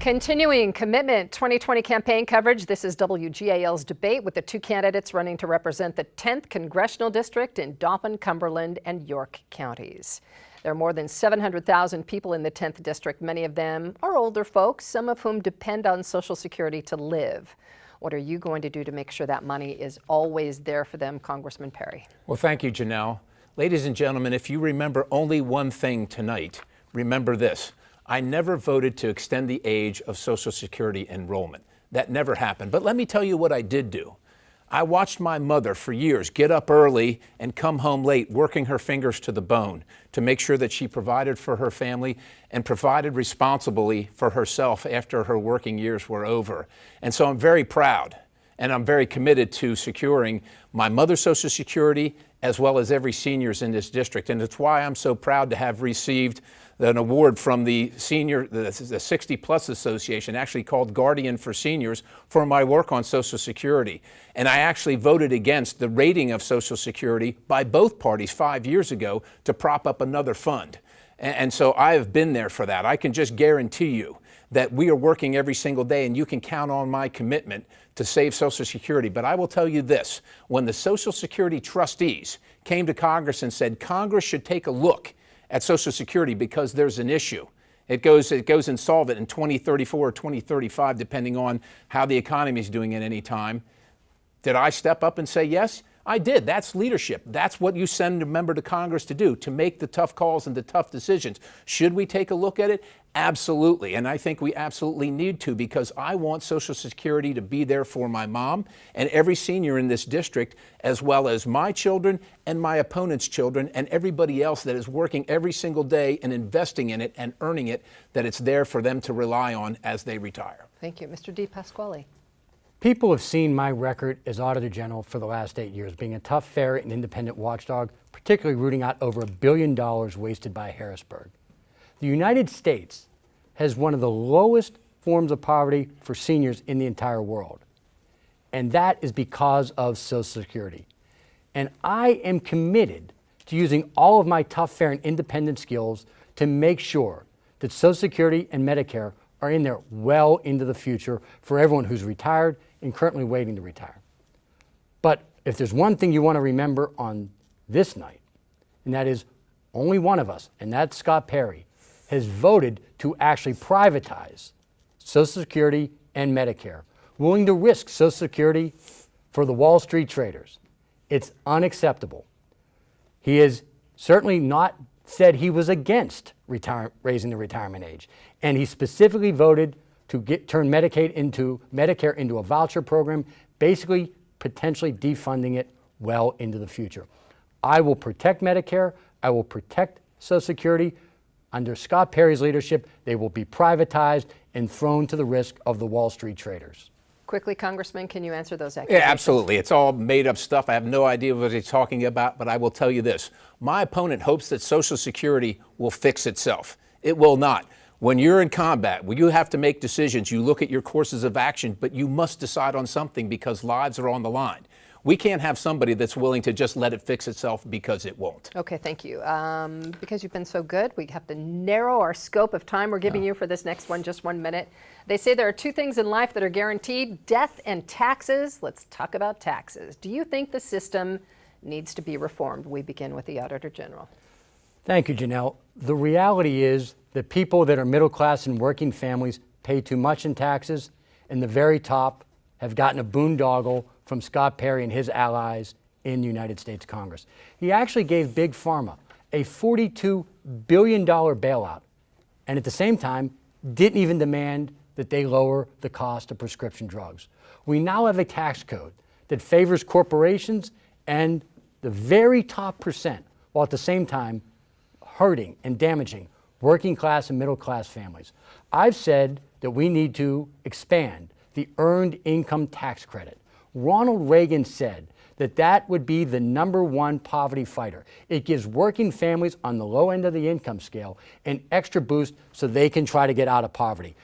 Continuing Commitment 2020 campaign coverage, this is WGAL's debate with the two candidates running to represent the 10th Congressional District in Dauphin, Cumberland, and York counties. There are more than 700,000 people in the 10th District. Many of them are older folks, some of whom depend on Social Security to live. What are you going to do to make sure that money is always there for them, Congressman Perry? Well, thank you, Janelle. Ladies and gentlemen, if you remember only one thing tonight, remember this. I never voted to extend the age of Social Security enrollment. That never happened. But let me tell you what I did do. I watched my mother for years get up early and come home late, working her fingers to the bone to make sure that she provided for her family and provided responsibly for herself after her working years were over. And so I'm very proud and I'm very committed to securing my mother's Social Security as well as every senior's in this district. And it's why I'm so proud to have received an award from the 60 Plus Association, actually called Guardian for Seniors, for my work on Social Security. And I actually voted against the rating of Social Security by both parties 5 years ago to prop up another fund. And so I have been there for that. I can just guarantee you that we are working every single day, and you can count on my commitment to save Social Security. But I will tell you this, when the Social Security trustees came to Congress and said Congress should take a look at Social Security because there's an issue. It goes insolvent in 2034 or 2035, depending on how the economy is doing at any time. Did I step up and say yes? I did. That's leadership. That's what you send a member to Congress to do, to make the tough calls and the tough decisions. Should we take a look at it? Absolutely. And I think we absolutely need to, because I want Social Security to be there for my mom and every senior in this district, as well as my children and my opponent's children and everybody else that is working every single day and investing in it and earning it, that it's there for them to rely on as they retire. Thank you. Mr. DePasquale. People have seen my record as Auditor General for the last 8 years, being a tough, fair, and independent watchdog, particularly rooting out over $1 billion wasted by Harrisburg. The United States has one of the lowest forms of poverty for seniors in the entire world. And that is because of Social Security. And I am committed to using all of my tough, fair, and independent skills to make sure that Social Security and Medicare are in there well into the future for everyone who's retired and currently waiting to retire. But if there's one thing you want to remember on this night, and that is only one of us, and that's Scott Perry, has voted to actually privatize Social Security and Medicare, willing to risk Social Security for the Wall Street traders. It's unacceptable. He has certainly not said he was against raising the retirement age, and he specifically voted to turn Medicare into a voucher program, basically potentially defunding it well into the future. I will protect Medicare. I will protect Social Security. Under Scott Perry's leadership, they will be privatized and thrown to the risk of the Wall Street traders. Quickly, Congressman, can you answer those accusations? Yeah, absolutely. It's all made up stuff. I have no idea what he's talking about, but I will tell you this. My opponent hopes that Social Security will fix itself. It will not. When you're in combat, when you have to make decisions, you look at your courses of action, but you must decide on something because lives are on the line. We can't have somebody that's willing to just let it fix itself because it won't. Okay, thank you. Because you've been so good, we have to narrow our scope of time we're giving you for this next one, just 1 minute. They say there are two things in life that are guaranteed, death and taxes. Let's talk about taxes. Do you think the system needs to be reformed? We begin with the Auditor General. Thank you, Janelle. The reality is that people that are middle class and working families pay too much in taxes, and the very top have gotten a boondoggle from Scott Perry and his allies in the United States Congress. He actually gave Big Pharma a $42 billion bailout, and at the same time didn't even demand that they lower the cost of prescription drugs. We now have a tax code that favors corporations and the very top percent, while at the same time hurting and damaging working class and middle class families. I've said that we need to expand the earned income tax credit. Ronald Reagan said that that would be the #1 poverty fighter. It gives working families on the low end of the income scale an extra boost so they can try to get out of poverty.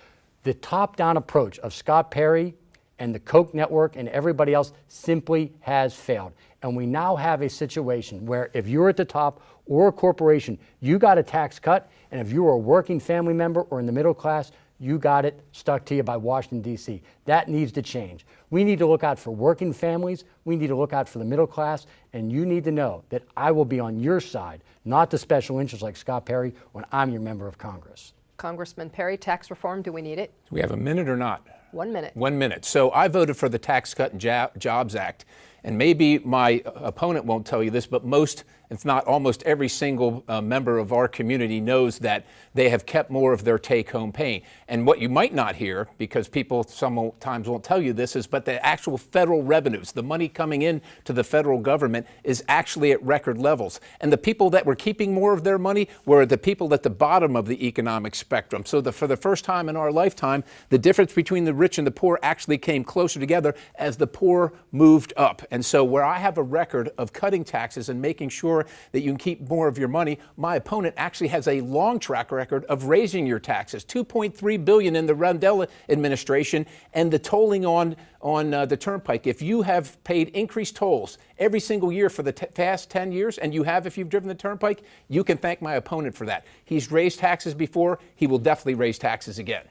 The top-down approach of Scott Perry and the Koch network and everybody else simply has failed. And we now have a situation where if you're at the top or a corporation, you got a tax cut, and if you are a working family member or in the middle class, You got it stuck to you by Washington, D.C. That needs to change. We need to look out for working families. We need to look out for the middle class. And you need to know that I will be on your side, not the special interests like Scott Perry, when I'm your member of Congress. Congressman Perry, tax reform, do we need it? Do we have a minute or not? 1 minute. 1 minute. So I voted for the Tax Cut and Jobs Act. And maybe my opponent won't tell you this, but most, if not almost every single member of our community knows that they have kept more of their take-home pay. And what you might not hear, because people sometimes won't tell you this, is but the actual federal revenues, the money coming in to the federal government is actually at record levels. And the people that were keeping more of their money were the people at the bottom of the economic spectrum. So for the first time in our lifetime, the difference between the rich and the poor actually came closer together as the poor moved up. And so where I have a record of cutting taxes and making sure that you can keep more of your money, my opponent actually has a long track record of raising your taxes, $2.3 billion in the Rendell administration, and the tolling on the turnpike. If you have paid increased tolls every single year for the past 10 years, and you have if you've driven the turnpike, you can thank my opponent for that. He's raised taxes before. He will definitely raise taxes again.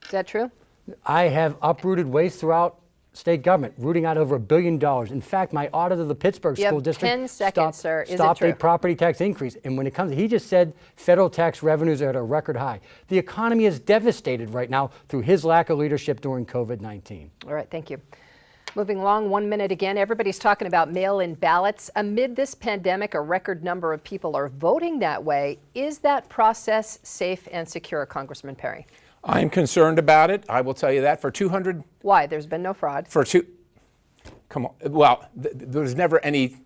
Is that true? I have uprooted waste throughout state government, rooting out over $1 billion. In fact, my audit of the Pittsburgh School District 10 seconds, sir. Is it stopped true? a property tax increase. And when it comes, he just said federal tax revenues are at a record high. The economy is devastated right now through his lack of leadership during COVID-19. All right, thank you. Moving along, 1 minute again. Everybody's talking about mail-in ballots. Amid this pandemic, a record number of people are voting that way. Is that process safe and secure, Congressman Perry? I'm concerned about it. I will tell you that. For 200. Why? There's been no fraud. Come on. Well, there's never any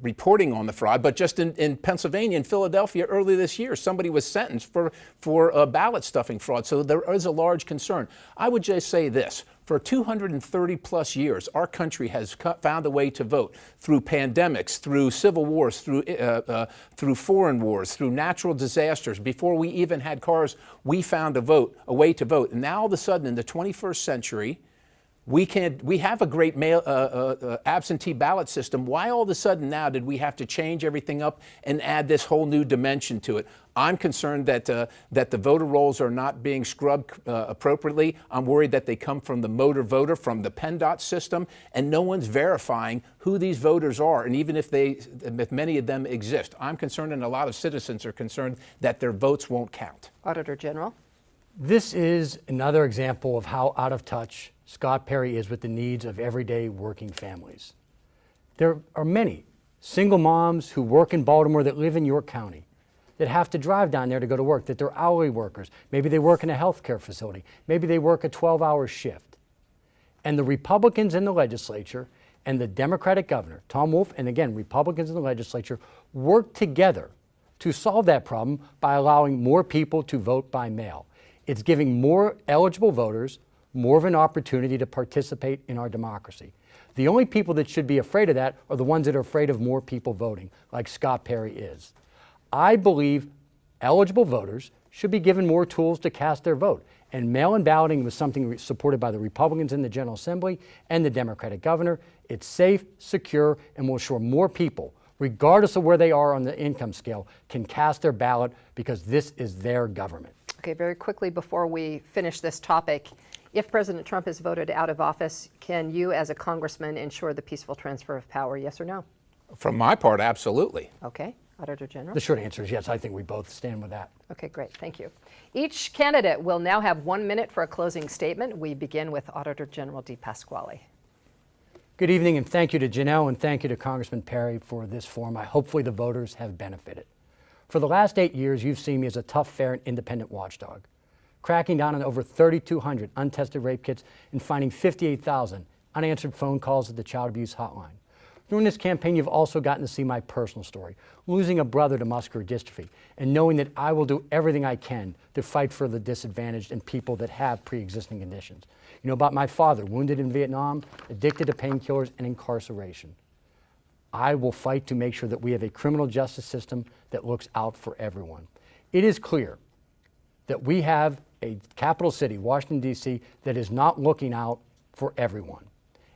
reporting on the fraud, but just in Pennsylvania and Philadelphia early this year, somebody was sentenced for ballot stuffing fraud. So there is a large concern. I would just say this. For 230 plus years, our country has found a way to vote through pandemics, through civil wars, through foreign wars, through natural disasters. Before we even had cars, we found a way to vote. And now all of a sudden in the 21st century, we have a great absentee ballot system. Why all of a sudden now did we have to change everything up and add this whole new dimension to it? I'm concerned that the voter rolls are not being scrubbed appropriately. I'm worried that they come from the motor voter, from the PennDOT system, and no one's verifying who these voters are. And even if many of them exist, I'm concerned, and a lot of citizens are concerned, that their votes won't count. Auditor General. This is another example of how out of touch Scott Perry is with the needs of everyday working families. There are many single moms who work in Baltimore that live in York County that have to drive down there to go to work, that they're hourly workers. Maybe they work in a healthcare facility. Maybe they work a 12-hour shift. And the Republicans in the legislature and the Democratic governor, Tom Wolf, and again, Republicans in the legislature, work together to solve that problem by allowing more people to vote by mail. It's giving more eligible voters more of an opportunity to participate in our democracy. The only people that should be afraid of that are the ones that are afraid of more people voting, like Scott Perry is. I believe eligible voters should be given more tools to cast their vote. And mail-in balloting was something supported by the Republicans in the General Assembly and the Democratic governor. It's safe, secure, and will ensure more people, regardless of where they are on the income scale, can cast their ballot because this is their government. Okay, very quickly before we finish this topic, if President Trump is voted out of office, can you as a congressman ensure the peaceful transfer of power, yes or no? From my part, absolutely. Okay, Auditor General. The short answer is yes. I think we both stand with that. Okay, great, thank you. Each candidate will now have 1 minute for a closing statement. We begin with Auditor General DePasquale. Good evening, and thank you to Janelle and thank you to Congressman Perry for this forum. Hopefully the voters have benefited. For the last 8 years, you've seen me as a tough, fair, and independent watchdog, cracking down on over 3,200 untested rape kits and finding 58,000 unanswered phone calls at the Child Abuse Hotline. During this campaign, you've also gotten to see my personal story, losing a brother to muscular dystrophy, and knowing that I will do everything I can to fight for the disadvantaged and people that have pre-existing conditions. You know about my father, wounded in Vietnam, addicted to painkillers, and incarceration. I will fight to make sure that we have a criminal justice system that looks out for everyone. It is clear that we have a capital city, Washington, D.C., that is not looking out for everyone.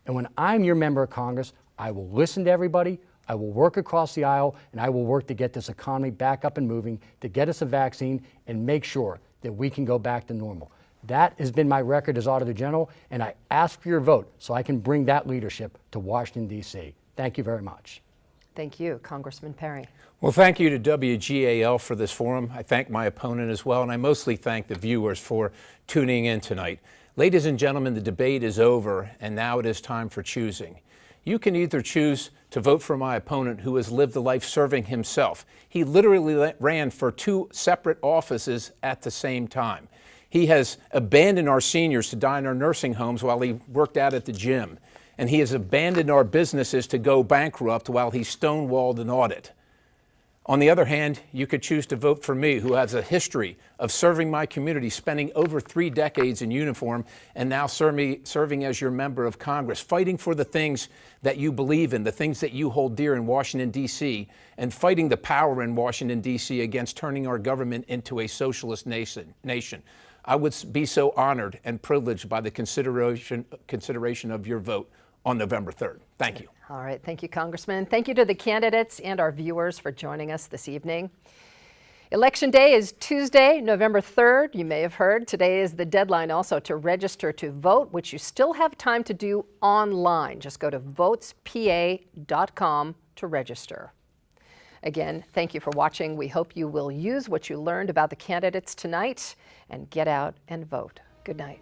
And when I'm your member of Congress, I will listen to everybody, I will work across the aisle, and I will work to get this economy back up and moving, to get us a vaccine and make sure that we can go back to normal. That has been my record as Auditor General, and I ask for your vote so I can bring that leadership to Washington, D.C. Thank you very much. Thank you, Congressman Perry. Well, thank you to WGAL for this forum. I thank my opponent as well, and I mostly thank the viewers for tuning in tonight. Ladies and gentlemen, the debate is over, and now it is time for choosing. You can either choose to vote for my opponent, who has lived a life serving himself. He literally ran for 2 separate offices at the same time. He has abandoned our seniors to die in our nursing homes while he worked out at the gym. And he has abandoned our businesses to go bankrupt while he stonewalled an audit. On the other hand, you could choose to vote for me, who has a history of serving my community, spending over 3 decades in uniform, and now serving as your member of Congress, fighting for the things that you believe in, the things that you hold dear in Washington, D.C., and fighting the power in Washington, D.C. against turning our government into a socialist nation. I would be so honored and privileged by the consideration of your vote on November 3rd. Thank you. All right, thank you, Congressman. Thank you to the candidates and our viewers for joining us this evening. Election Day is Tuesday, November 3rd. You may have heard today is the deadline also to register to vote, which you still have time to do online. Just go to votespa.com to register. Again, thank you for watching. We hope you will use what you learned about the candidates tonight and get out and vote. Good night.